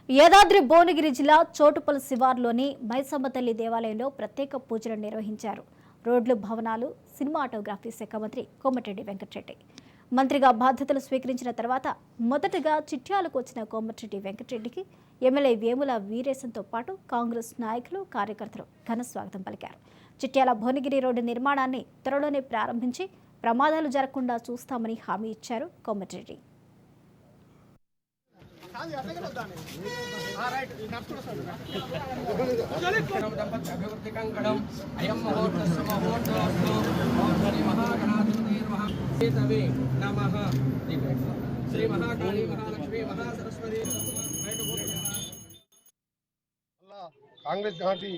యాదాద్రి భువనగిరి జిల్లా చోటుపల్లి శివార్లోని మైసమ్మ తల్లి దేవాలయంలో ప్రత్యేక పూజలు నిర్వహించారు. రోడ్లు, భవనాలు, సినిమాటోగ్రఫీ శాఖ మంత్రి కోమటిరెడ్డి వెంకటరెడ్డి మంత్రిగా బాధ్యతలు స్వీకరించిన తర్వాత మొదటగా చిట్యాలకు వచ్చిన కోమటిరెడ్డి వెంకటరెడ్డికి ఎమ్మెల్యే వేముల వీరేశంతో పాటు కాంగ్రెస్ నాయకులు, కార్యకర్తలు ఘన స్వాగతం పలికారు. చిట్యాల భువనగిరి రోడ్డు నిర్మాణాన్ని త్వరలోనే ప్రారంభించి ప్రమాదాలు జరగకుండా చూస్తామని హామీ ఇచ్చారు కోమటిరెడ్డి. కాంగ్రెస్ పార్టీ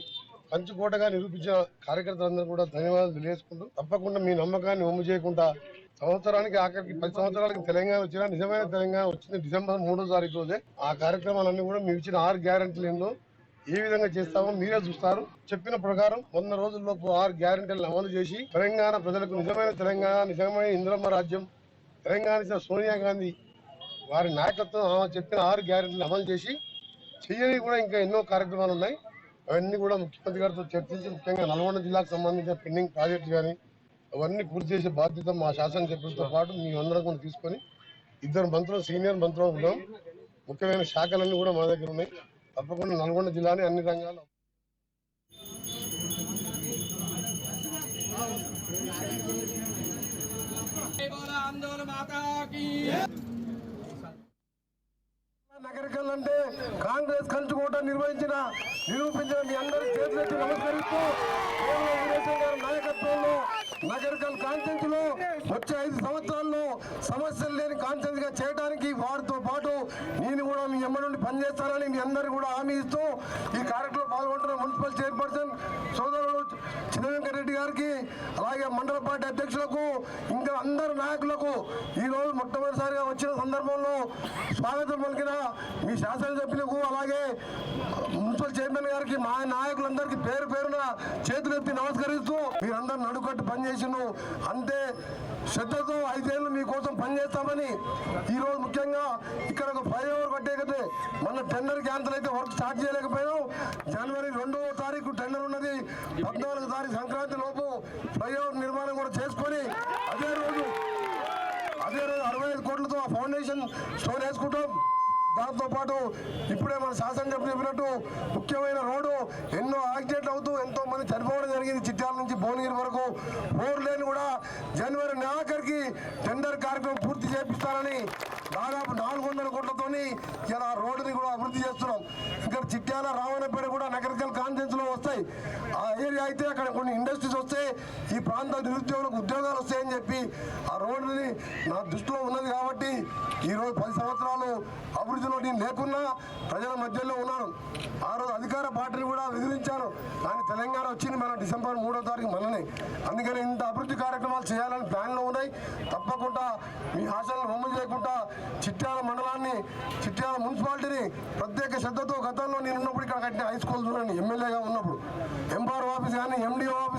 పంచుకోటగా నిరూపించిన కార్యకర్తలందరూ కూడా ధన్యవాదాలు తెలియజేసుకుంటూ, తప్పకుండా మీ నమ్మకాన్ని ఒమ్ము చేయకుండా సంవత్సరానికి ఆఖరికి 10 సంవత్సరాలకి తెలంగాణ వచ్చినా నిజమైన తెలంగాణ వచ్చింది డిసెంబర్ 3వ తారీఖు రోజే. ఆ కార్యక్రమాలన్నీ కూడా మేము ఇచ్చిన 6 గ్యారెంటీలు ఏందో ఏ విధంగా చేస్తామో మీరే చూస్తారు. చెప్పిన ప్రకారం 100 రోజుల్లోపు 6 గ్యారెంటీలను అమలు చేసి తెలంగాణ ప్రజలకు నిజమైన తెలంగాణ, నిజమైన ఇంద్రమ్మ రాజ్యం, తెలంగాణ సోనియా గాంధీ వారి నాయకత్వం చెప్పిన 6 గ్యారెంటీలు అమలు చేసి చేయని కూడా ఇంకా ఎన్నో కార్యక్రమాలు ఉన్నాయి. అవన్నీ కూడా ముఖ్యమంత్రి గారితో చర్చించి, ముఖ్యంగా నల్గొండ జిల్లాకు సంబంధించిన పెండింగ్ ప్రాజెక్టు కానీ అవన్నీ పూర్తి చేసే బాధ్యత మా శాసనసభ్యులతో పాటు మీ అందరం కూడా తీసుకొని 2 మంత్రులు, సీనియర్ మంత్రులు ఉన్నాం. ముఖ్యమైన శాఖలన్నీ కూడా మా దగ్గర ఉన్నాయి. తప్పకుండా నల్గొండ జిల్లాని అన్ని రంగాలు నగరికల్ అంటే కాంగ్రెస్ కంచుకోట నిరూపించిన మీ అందరి చేతులెత్తి నమస్కరిస్తూ గారి నాయకత్వంలో నగరికల్ కాన్ఫరెన్స్ లో వచ్చే 5 సంవత్సరాల్లో సమస్యలు లేని కాన్ఫరెన్స్ గా చేయడానికి వారితో పాటు నేను కూడా మీ ఎమ్మ నుండి పనిచేస్తానని మీ అందరికీ కూడా హామీ ఇస్తూ ఈ కార్యక్రమంలో పాల్గొంటున్న మున్సిపల్ చైర్పర్సన్ సోదరుడు చిన్న వెంకటరెడ్డి గారికి, అలాగే మండల పార్టీ అధ్యక్షులకు, ఇంకా అందరు నాయకులకు ఈ రోజు మొట్టమొదటిసారిగా వచ్చిన సందర్భంలో స్వాగతం పలికిన మీ శాసనసభ్యులకు, అలాగే మున్సిపల్ చైర్మన్ గారికి, మా నాయకులందరికీ పేరు పేరున చేతులెత్తి నమస్కరిస్తూ మీరందరూ నడుకట్టు పనిచేసిను. అంతే శ్రద్ధతో 5 ఏళ్ళు మీకోసం పనిచేస్తామని ఈ రోజు ముఖ్యంగా ఇక్కడ ఒక ఫ్లైఓవర్ కట్టే మన టెండర్ క్యాన్సల్ అయితే వర్క్ స్టార్ట్ చేయలేకపోయాం. జనవరి 2వ తారీఖు టెండర్ ఉన్నది. 14వ తారీఖు సంక్రాంతి లోపు ఫ్లైఓవర్ నిర్మాణం కూడా చేసుకొని అదే రోజు 65 కోట్లతో ఆ ఫౌండేషన్ స్టోర్ వేసుకుంటాం. దాంతో పాటు ఇప్పుడే మన శాసనసభ్యులు చెప్పినట్టు ముఖ్యమైన రోడ్డు ఎన్నో యాక్సిడెంట్లు అవుతూ ఎంతో మంది చనిపోవడం జరిగింది. చిట్యాల నుంచి భువనగిరి వరకు 4 లేన్ కూడా జనవరి నెలాఖరికి టెండర్ కార్యక్రమం పూర్తి చేపిస్తారని దాదాపు 400 కోట్లతోని ఇలా రోడ్డుని కూడా అభివృద్ధి చేస్తున్నాం. ఇక్కడ చిట్యాల, రావణపేట కూడా నగరికల్ కాన్ఫరెన్స్ లో వస్తాయి. ఆ ఏరియా అయితే అక్కడ కొన్ని ఇండస్ట్రీస్ వస్తే ఈ ప్రాంత నిరుద్యోగులకు ఉద్యోగాలు వస్తాయని చెప్పి ఆ రోడ్డుని నా దృష్టిలో ఉన్నది. కాబట్టి ఈరోజు 10 సంవత్సరాలు అభివృద్ధిలో నేను లేకున్నా ప్రజల మధ్యలో ఉన్నాను. ఆ రోజు అధికార పార్టీని కూడా విధించాను. కానీ తెలంగాణ వచ్చింది మన డిసెంబర్ 3వ తారీఖు మననే. అందుకని ఇంత అభివృద్ధి కార్యక్రమాలు చేయాలని ప్లాన్లో ఉన్నాయి. తప్పకుండా మీ ఆశలను బొమ్మ చేయకుండా చిట్యాల మండలాన్ని, చిట్యాల మున్సిపాలిటీని ప్రత్యేక శ్రద్ధతో గతంలో నేను ఉన్నప్పుడు ఇక్కడ కట్టిన హై స్కూల్ చూడండి, ఎమ్మెల్యేగా ఉన్నప్పుడు ఎంఆర్ఓ ఆఫీస్ కానీ, ఎండిఓ ఆఫీస్